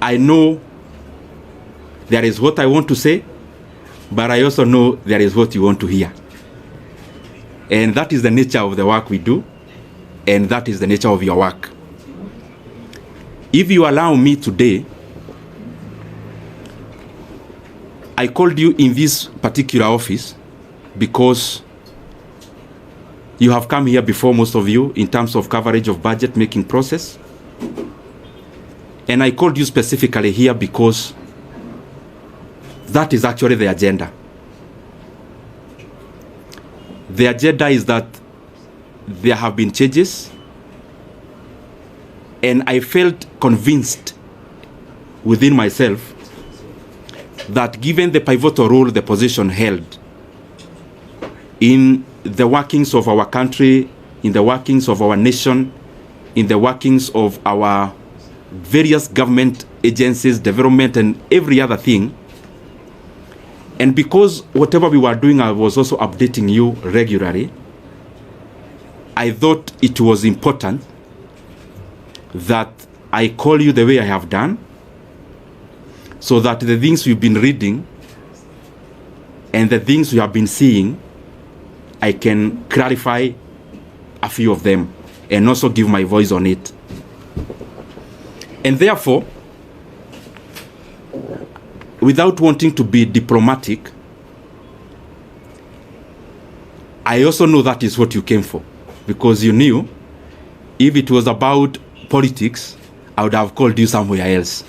I know there is what I want to say, but I also know there is what you want to hear. And that is the nature of the work we do, and that is the nature of your work. If you allow me today, I called you in this particular office because you have come here before, most of you, in terms of coverage of budget making process. And I called you specifically here because that is actually the agenda. The agenda is that there have been changes, and I felt convinced within myself that given the pivotal role the position held in the workings of our country, in the workings of our nation, in the workings of our various government agencies, development, and every other thing, and because whatever we were doing, I was also updating you regularly, I thought it was important that I call you the way I have done, so that the things we've been reading and the things we have been seeing, I can clarify a few of them and also give my voice on it. And therefore, without wanting to be diplomatic, I also know that is what you came for, because you knew if it was about politics, I would have called you somewhere else.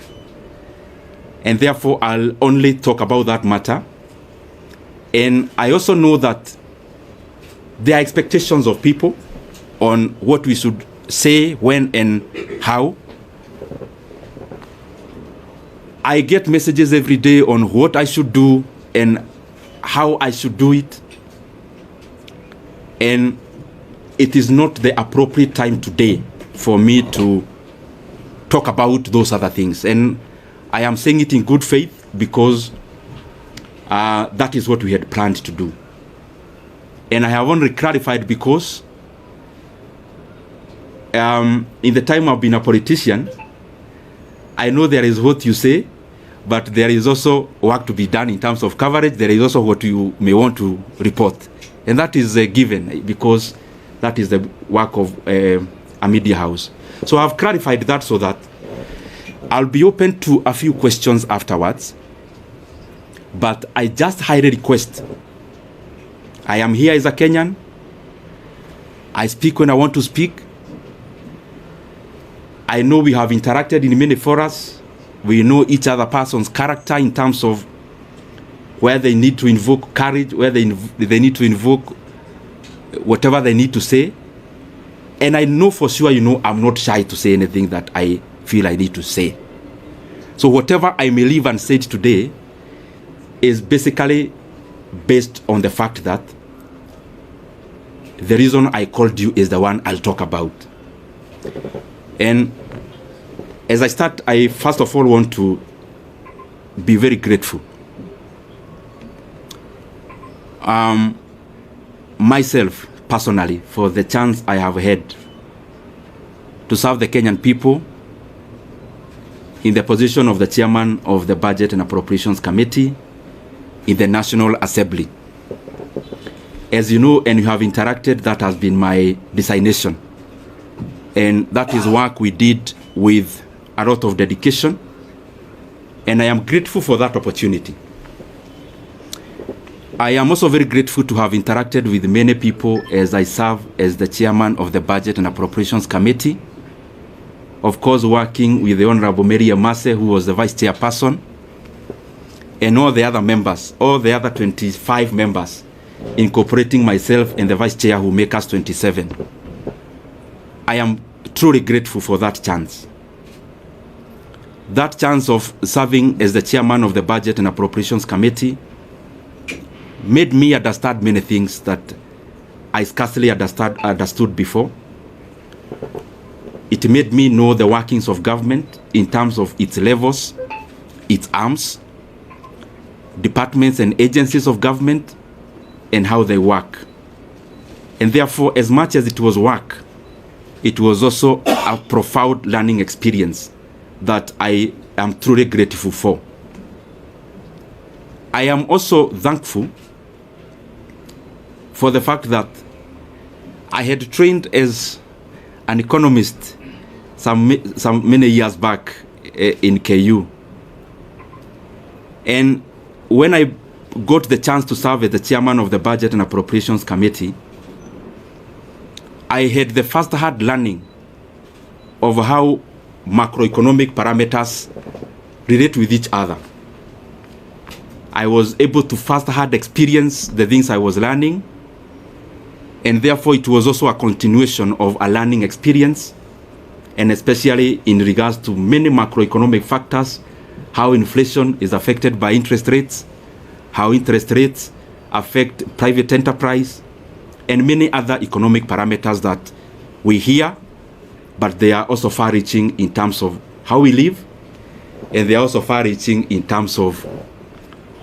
And therefore, I'll only talk about that matter. And I also know that there are expectations of people on what we should say, when, and how. I get messages every day on what I should do and how I should do it. And it is not the appropriate time today for me to talk about those other things. And I am saying it in good faith because that is what we had planned to do. And I have only clarified because in the time I've been a politician, I know there is what you say, but there is also work to be done in terms of coverage. There is also what you may want to report. And that is given because that is the work of a media house. So I've clarified that so that I'll be open to a few questions afterwards. But I just highly request, I am here as a Kenyan. I speak when I want to speak. I know we have interacted in many forums. We know each other person's character in terms of where they need to invoke courage, where they need to invoke whatever they need to say. And I know for sure, I'm not shy to say anything that I feel I need to say. So whatever I may live and say today is basically based on the fact that the reason I called you is the one I'll talk about. And as I start, I first of all want to be very grateful. Myself, personally, for the chance I have had to serve the Kenyan people in the position of the chairman of the Budget and Appropriations Committee in the National Assembly. As you know, and you have interacted, that has been my designation. And that is work we did with a lot of dedication. And I am grateful for that opportunity. I am also very grateful to have interacted with many people as I serve as the chairman of the Budget and Appropriations Committee. Of course, working with the Honorable Mary Amase, who was the vice chairperson, and all the other members, all the other 25 members, incorporating myself and the vice chair who make us 27. I am truly grateful for that chance. That chance of serving as the chairman of the Budget and Appropriations Committee made me understand many things that I scarcely understood before. It made me know the workings of government in terms of its levels, its arms, departments and agencies of government, and how they work. And therefore, as much as it was work, it was also a profound learning experience that I am truly grateful for. I am also thankful for the fact that I had trained as an economist some many years back in KU. And when I got the chance to serve as the chairman of the Budget and Appropriations Committee, I had the first-hand learning of how macroeconomic parameters relate with each other. I was able to first-hand experience the things I was learning, and therefore it was also a continuation of a learning experience, and especially in regards to many macroeconomic factors, how inflation is affected by interest rates, how interest rates affect private enterprise, and many other economic parameters that we hear, but they are also far-reaching in terms of how we live, and they are also far-reaching in terms of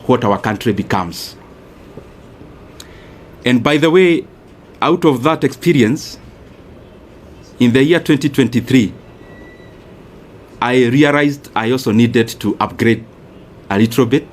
what our country becomes. And by the way, out of that experience, in the year 2023, I realized I also needed to upgrade a little bit